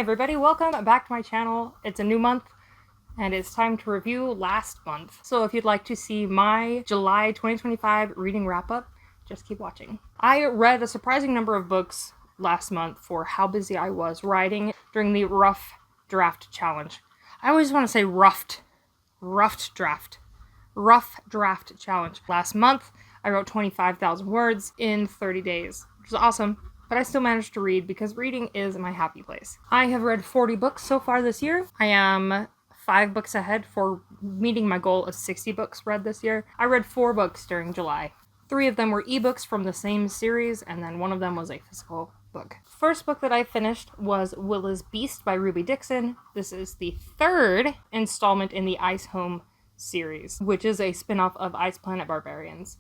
everybody, welcome back to my channel. It's a new month and it's time to review last month. So if you'd like to see my July 2025 reading wrap up, just keep watching. I read a surprising number of books last month for how busy I was writing during the rough draft challenge. I always want to say rough draft challenge. Last month, I wrote 25,000 words in 30 days, which is awesome. But I still managed to read because reading is my happy place. I have read 40 books so far this year. I am 5 books ahead for meeting my goal of 60 books read this year. I read 4 books during July. 3 of them were ebooks from the same series, and then one of them was a physical book. First book that I finished was Willa's Beast by Ruby Dixon. This is the 3rd installment in the Ice Home series, which is a spin-off of Ice Planet Barbarians.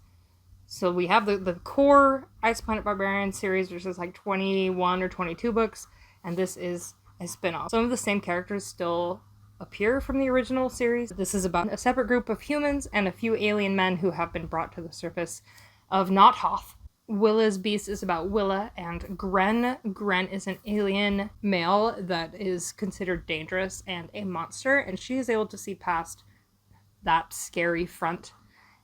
So we have the core Ice Planet Barbarian series, which is like 21 or 22 books, and this is a spin-off. Some of the same characters still appear from the original series. This is about a separate group of humans and a few alien men who have been brought to the surface of Nothoth. Willa's Beast is about Willa and Gren. Gren is an alien male that is considered dangerous and a monster, and she is able to see past that scary front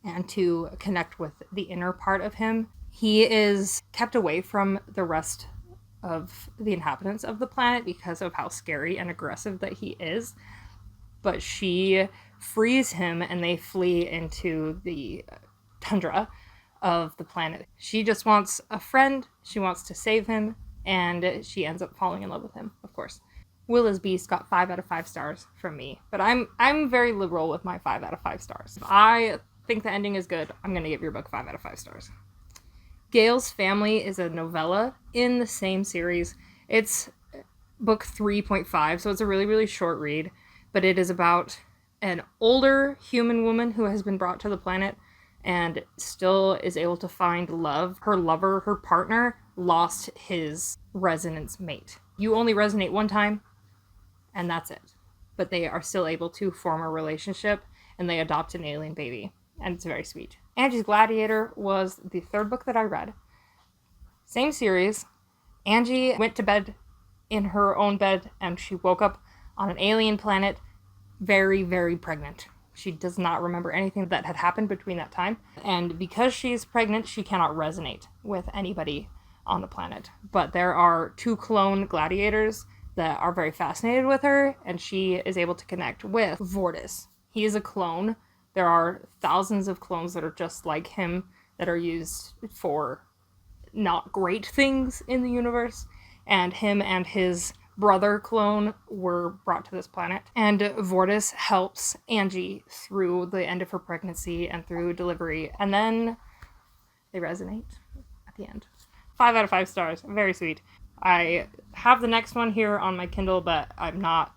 and to connect with the inner part of him. He is kept away from the rest of the inhabitants of the planet because of how scary and aggressive that he is. But she frees him and they flee into the tundra of the planet. She just wants a friend, she wants to save him, and she ends up falling in love with him, of course. Willa's Beast got 5 out of 5 stars from me, but I'm very liberal with my 5 out of 5 stars. I think the ending is good. I'm gonna give your book 5 out of 5 stars. Gale's Family is a novella in the same series. It's book 3.5, so it's a really short read, but it is about an older human woman who has been brought to the planet and still is able to find love. Her lover, her partner, lost his resonance mate. You only resonate one time, and that's it. But they are still able to form a relationship, and they adopt an alien baby. And it's very sweet. Angie's Gladiator was the 3rd book that I read. Same series. Angie went to bed in her own bed, and she woke up on an alien planet very pregnant. She does not remember anything that had happened between that time. And because she's pregnant, she cannot resonate with anybody on the planet. But there are 2 clone gladiators that are very fascinated with her, and she is able to connect with Vortis. He is a clone. There are thousands of clones that are just like him that are used for not great things in the universe. And him and his brother clone were brought to this planet. And Vortis helps Angie through the end of her pregnancy and through delivery. And then they resonate at the end. 5 out of 5 stars. Very sweet. I have the next one here on my Kindle, but I'm not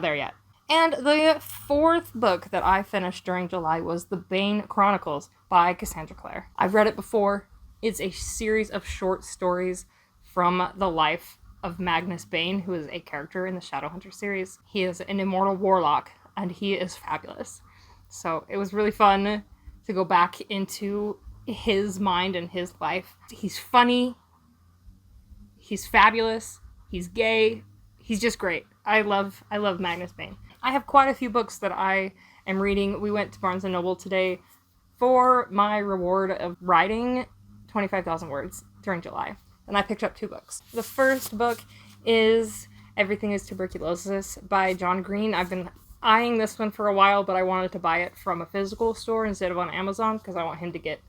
there yet. And the 4th book that I finished during July was The Bane Chronicles by Cassandra Clare. I've read it before. It's a series of short stories from the life of Magnus Bane, who is a character in the Shadowhunter series. He is an immortal warlock, and he is fabulous. So it was really fun to go back into his mind and his life. He's funny. He's fabulous. He's gay. He's just great. I love Magnus Bane. I have quite a few books that I am reading. We went to Barnes & Noble today for my reward of writing 25,000 words during July. And I picked up 2 books. The first book is Everything is Tuberculosis by John Green. I've been eyeing this one for a while, but I wanted to buy it from a physical store instead of on Amazon because I want him to get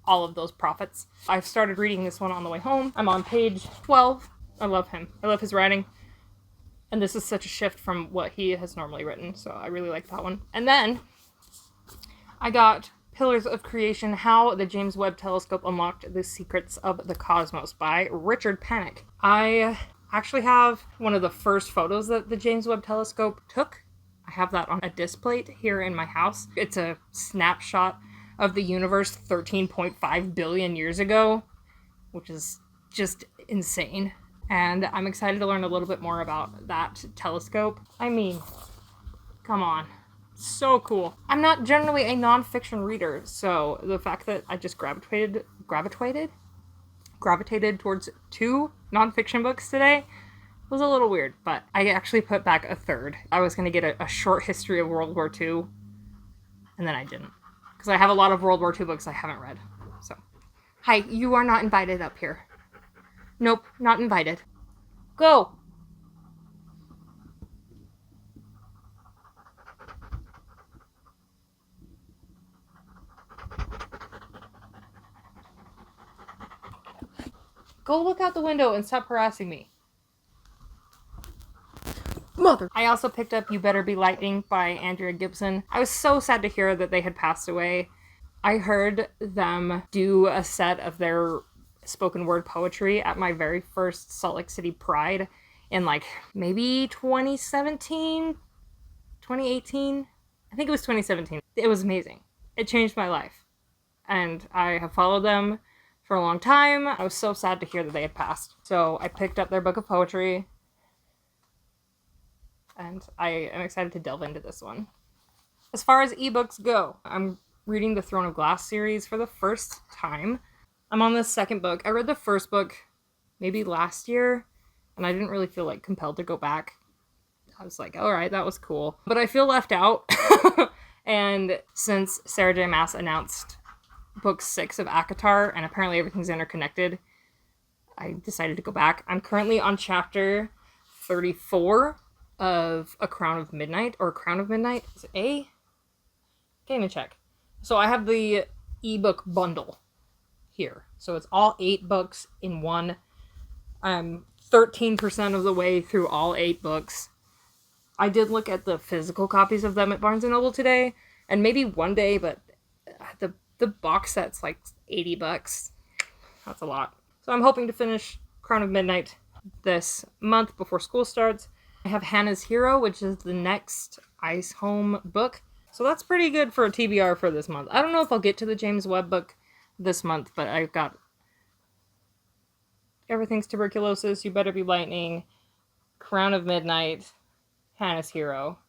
all of those profits. I've started reading this one on the way home. I'm on page 12. I love him. I love his writing. And this is such a shift from what he has normally written, so I really like that one. And then I got Pillars of Creation, How the James Webb Telescope Unlocked the Secrets of the Cosmos by Richard Panic. I actually have one of the first photos that the James Webb Telescope took. I have that on a display here in my house. It's a snapshot of the universe 13.5 billion years ago, which is just insane. And I'm excited to learn a little bit more about that telescope. I mean, come on. So cool. I'm not generally a nonfiction reader, so the fact that I just gravitated towards 2 nonfiction books today was a little weird, but I actually put back a third. I was going to get a short history of World War II, and then I didn't. Because I have a lot of World War II books I haven't read. So, hi, you are not invited up here. Nope, not invited. Go! Go look out the window and stop harassing me. Mother! I also picked up You Better Be Lightning by Andrea Gibson. I was so sad to hear that they had passed away. I heard them do a set of their spoken word poetry at my very first Salt Lake City Pride in like maybe 2017, 2018. I think it was 2017. It was amazing. It changed my life. And I have followed them for a long time. I was so sad to hear that they had passed. So I picked up their book of poetry. And I am excited to delve into this one. As far as ebooks go, I'm reading the Throne of Glass series for the first time. I'm on the second book. I read the first book maybe last year, and I didn't really feel like compelled to go back. I was like, all right, that was cool. But I feel left out. And since Sarah J. Maas announced book 6 of Acotar, and apparently everything's interconnected, I decided to go back. I'm currently on chapter 34 of A Crown of Midnight, or Crown of Midnight. Is it A? Can't even check. So I have the ebook bundle here. So it's all 8 books in one. I'm 13% of the way through all 8 books. I did look at the physical copies of them at Barnes & Noble today, and maybe one day, but the box set's like $80. That's a lot. So I'm hoping to finish Crown of Midnight this month before school starts. I have Hannah's Hero, which is the next Ice Home book. So that's pretty good for a TBR for this month. I don't know if I'll get to the James Webb book this month, but I've got Everything's Tuberculosis, You Better Be Lightning, Crown of Midnight, Hannah's Hero.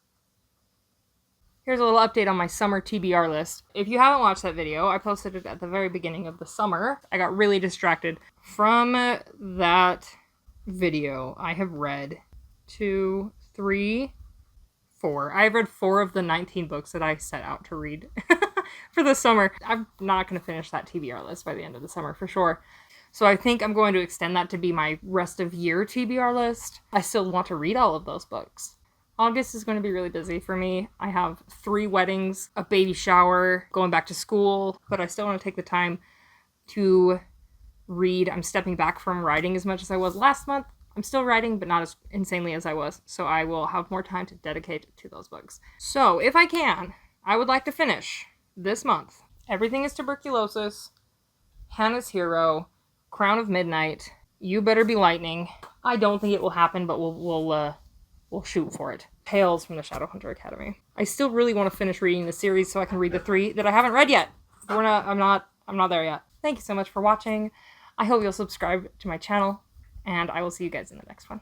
Here's a little update on my Summer TBR list. If you haven't watched that video, I posted it at the very beginning of the summer. I got really distracted. From that video, I have read 2, 3, 4. I've read 4 of the 19 books that I set out to read for the summer. I'm not going to finish that TBR list by the end of the summer for sure. So I think I'm going to extend that to be my rest of year TBR list. I still want to read all of those books. August is going to be really busy for me. I have 3 weddings, a baby shower, going back to school, but I still want to take the time to read. I'm stepping back from writing as much as I was last month. I'm still writing, but not as insanely as I was, so I will have more time to dedicate to those books. So, if I can, I would like to finish this month Everything is Tuberculosis, Hannah's Hero, Crown of Midnight, You Better Be Lightning. I don't think it will happen, but we'll shoot for it. Tales from the Shadowhunter Academy. I still really want to finish reading the series so I can read the 3 that I haven't read yet. I'm not there yet. Thank you so much for watching. I hope you'll subscribe to my channel, and I will see you guys in the next one.